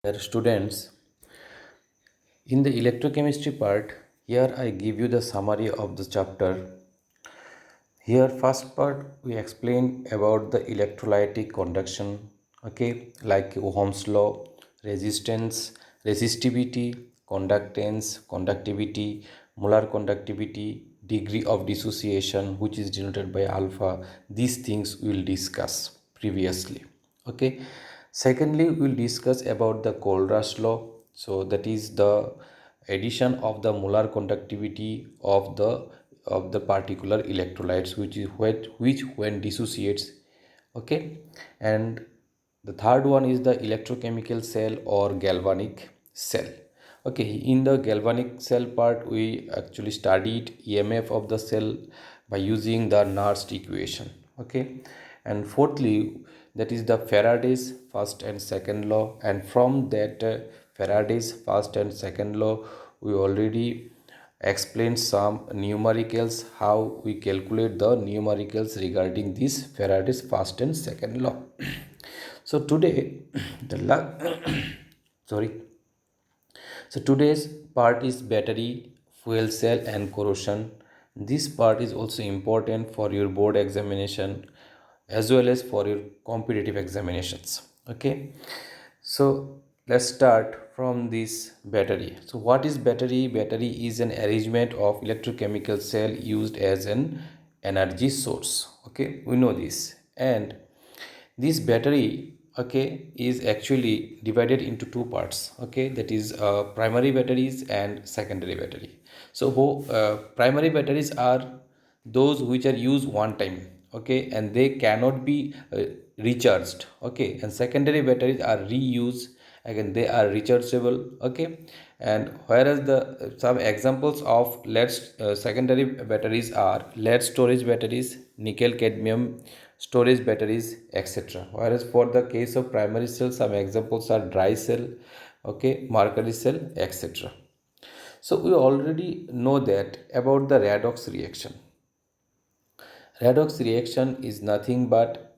Dear students, in the electrochemistry part, here I give you the summary of the chapter. Here, first part, we explain about the electrolytic conduction, okay, like Ohm's law, resistance, resistivity, conductance, conductivity, molar conductivity, degree of dissociation, which is denoted by alpha. These things we will discuss previously, okay. Secondly, we will discuss about the Kohlrausch law. So that is the addition of the molar conductivity of the particular electrolytes, which when dissociates, okay. And the third one is the electrochemical cell or galvanic cell. Okay, in the galvanic cell part, we actually studied EMF of the cell by using the Nernst equation. Okay, and fourthly, that is the Faraday's first and second law, and from that Faraday's first and second law, we already explained some numericals, how we calculate the numericals regarding this Faraday's first and second law. So today, the sorry. So today's part is battery, fuel cell and corrosion. This part is also important for your board examination as well as for your competitive examinations. Okay. So let's start from this battery. So what is battery? Battery is an arrangement of electrochemical cell used as an energy source. Okay, we know this. And this battery, okay, is actually divided into two parts. Okay, that is primary batteries and secondary battery. So primary batteries are those which are used one time, okay, and they cannot be recharged. Okay, and secondary batteries are reused, again they are rechargeable. Okay, and whereas the some examples of lead secondary batteries are lead storage batteries, nickel cadmium storage batteries, etc. Whereas for the case of primary cell, some examples are dry cell, okay, mercury cell, etc. So we already know that about the redox reaction. Redox reaction is nothing but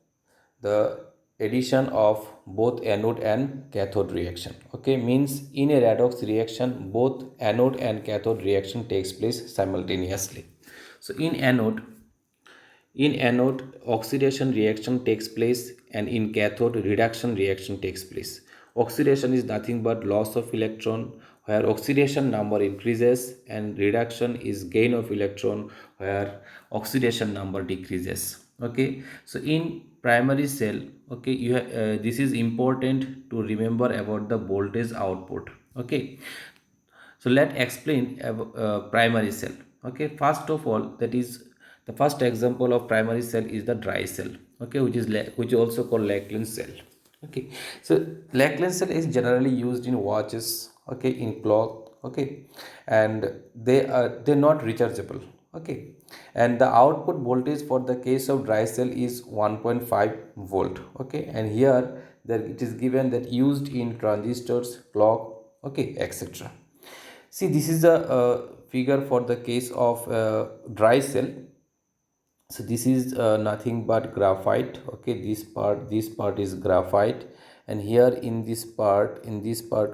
the addition of both anode and cathode reaction. Okay, means in a redox reaction, both anode and cathode reaction takes place simultaneously. So in anode oxidation reaction takes place, and in cathode reduction reaction takes place. Oxidation is nothing but loss of electron, where oxidation number increases, and reduction is gain of electron, where oxidation number decreases. Okay, so in primary cell, okay, this is important to remember about the voltage output. Okay, so let's explain primary cell. Okay, first of all, that is the first example of primary cell is the dry cell. Okay, which is also called Lackland cell. Okay, so Lackland cell is generally used in watches. Okay, in clock. Okay, and they're not rechargeable. Okay, and the output voltage for the case of dry cell is 1.5 volt. Okay, and here that it is given that used in transistors, clock, okay, etc. See, this is the figure for the case of dry cell. So this is nothing but graphite. Okay, this part is graphite, and here in this part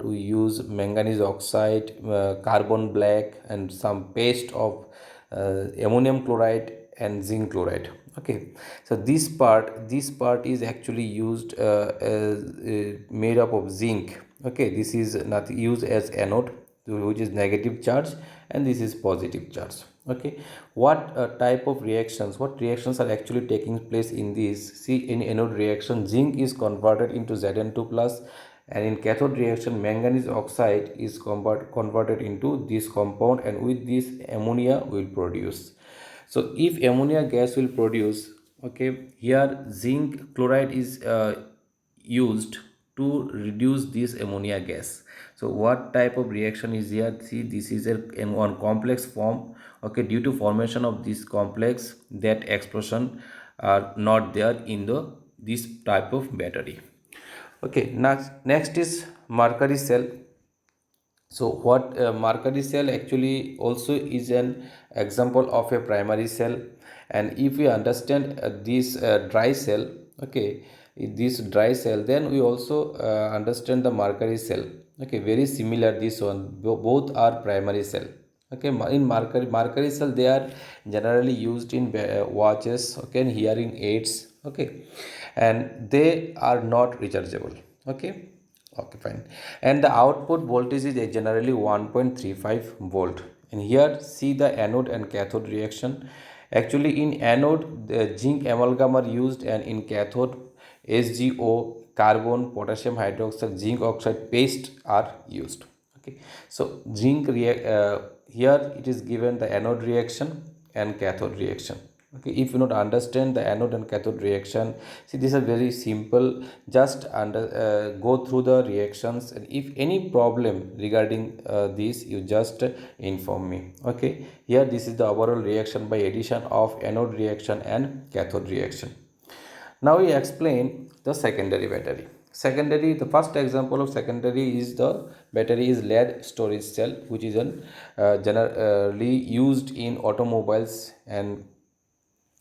we use manganese oxide, carbon black, and some paste of ammonium chloride and zinc chloride. Okay, so this part is actually used made up of zinc. Okay, this is not used as anode, which is negative charge, and this is positive charge. Okay, what reactions are actually taking place in this? See, in anode reaction, zinc is converted into Zn2 plus, and in cathode reaction, manganese oxide is converted into this compound, and with this ammonia will produce. So if ammonia gas will produce, okay, here zinc chloride is used to reduce this ammonia gas. So what type of reaction is here? See, this is a one complex form. Okay, due to formation of this complex, that explosion are not there in the this type of battery. Okay, next is mercury cell. So what mercury cell actually also is an example of a primary cell. And if we understand this dry cell, okay, this dry cell, then we also understand the mercury cell. Okay, very similar this one. Both are primary cell. Okay, in mercury cell, they are generally used in watches, okay, and hearing aids. Okay, and they are not rechargeable. Okay, okay, fine. And the output voltage is generally 1.35 volt. And here see the anode and cathode reaction. Actually, in anode, the zinc amalgam are used, and in cathode, SgO, carbon, potassium hydroxide, zinc oxide paste are used. Okay, so here it is given the anode reaction and cathode reaction. Okay, if you not understand the anode and cathode reaction, see, these are very simple. Just go through the reactions, and if any problem regarding this, you just inform me. Okay, here this is the overall reaction by addition of anode reaction and cathode reaction. Now we explain the secondary battery. Secondary, the first example of secondary is the battery is lead storage cell, which is generally used in automobiles and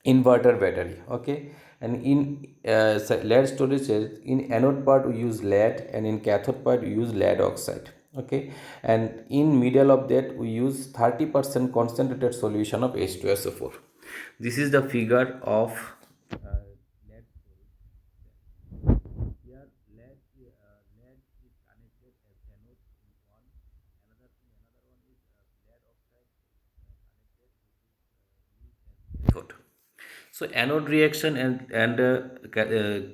inverter battery. Okay, and in lead storage cell, in anode part we use lead, and in cathode part we use lead oxide. Okay, and in middle of that we use 30% concentrated solution of H2SO4. This is the figure of lead storage. Here lead is connected as anode in one, another one is lead oxide connected, which is used as cathode. So anode reaction and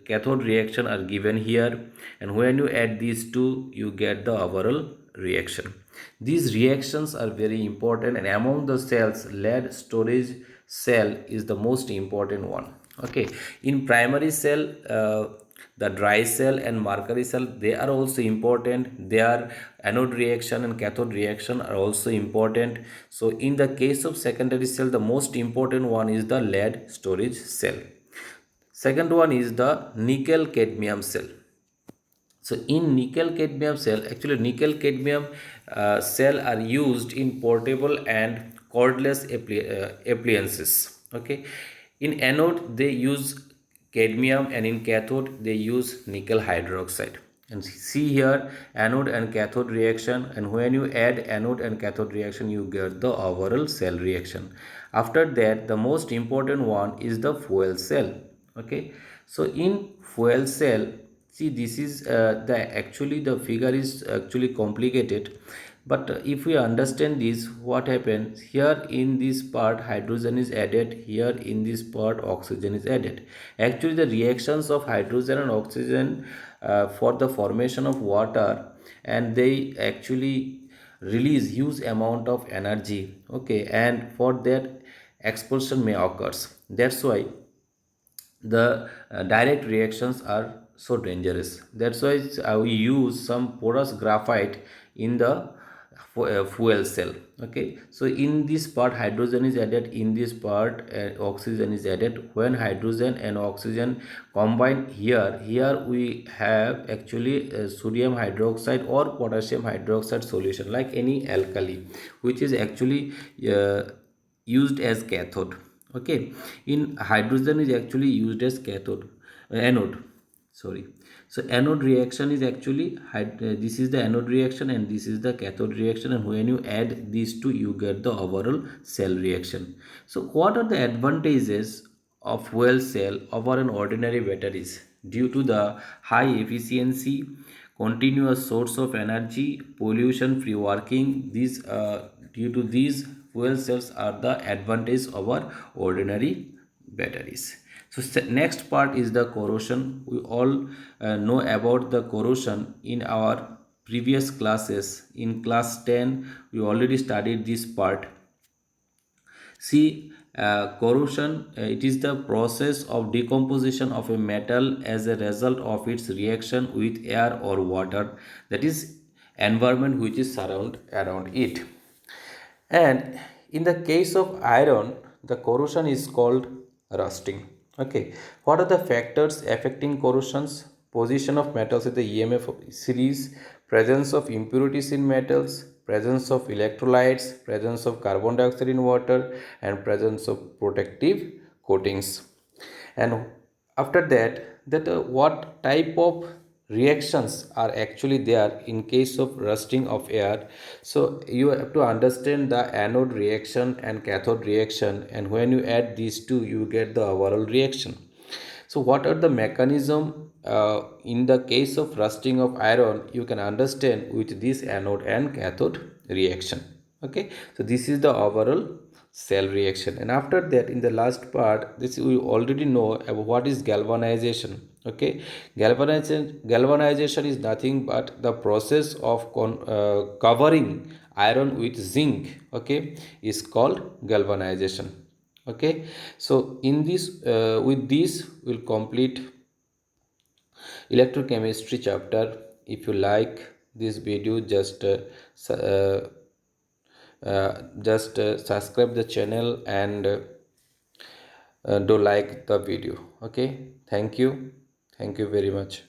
cathode reaction are given here, and when you add these two, you get the overall reaction. These reactions are very important, and among the cells, lead storage cell is the most important one. Okay, in primary cell, the dry cell and mercury cell, they are also important. Their anode reaction and cathode reaction are also important. So in the case of secondary cell, the most important one is the lead storage cell. Second one is the nickel cadmium cell. So in nickel cadmium cell, actually nickel cadmium cell are used in portable and cordless appliances. Okay, in anode they use cadmium, and in cathode they use nickel hydroxide. And see here anode and cathode reaction, and when you add anode and cathode reaction, you get the overall cell reaction. After that, the most important one is the fuel cell. Okay, so in fuel cell, see, this is the figure is actually complicated, but if we understand this, what happens here, in this part hydrogen is added, here in this part oxygen is added. Actually the reactions of hydrogen and oxygen for the formation of water, and they actually release huge amount of energy. Okay, and for that expulsion may occurs. That's why the direct reactions are so dangerous. That's why we use some porous graphite in the fuel cell. Okay, so in this part hydrogen is added, in this part oxygen is added. When hydrogen and oxygen combine, here we have actually sodium hydroxide or potassium hydroxide solution, like any alkali, which is actually used as cathode. Okay, in hydrogen is actually used as cathode, anode, sorry. So anode reaction is actually this is the anode reaction and this is the cathode reaction, and when you add these two, you get the overall cell reaction. So what are the advantages of fuel cell over an ordinary batteries? Due to the high efficiency, continuous source of energy, pollution free working, these due to these, fuel cells are the advantage over ordinary batteries. So next part is the corrosion. We all know about the corrosion in our previous classes. In class 10 we already studied this part. See, corrosion, it is the process of decomposition of a metal as a result of its reaction with air or water, that is environment which is around it. And in the case of iron, the corrosion is called rusting. Okay, what are the factors affecting corrosions? Position of metals in the EMF series, presence of impurities in metals, presence of electrolytes, presence of carbon dioxide in water, and presence of protective coatings. And after that, that what type of reactions are actually there in case of rusting of air. So you have to understand the anode reaction and cathode reaction, and when you add these two you get the overall reaction. So what are the mechanism in the case of rusting of iron, you can understand with this anode and cathode reaction. Okay, so this is the overall cell reaction. And after that, in the last part, this we already know about what is galvanization. Okay, galvanization is nothing but the process of covering iron with zinc, okay, is called galvanization. Okay, so in this with this we'll complete electrochemistry chapter. If you like this video, just subscribe the channel and do like the video. Okay, thank you very much.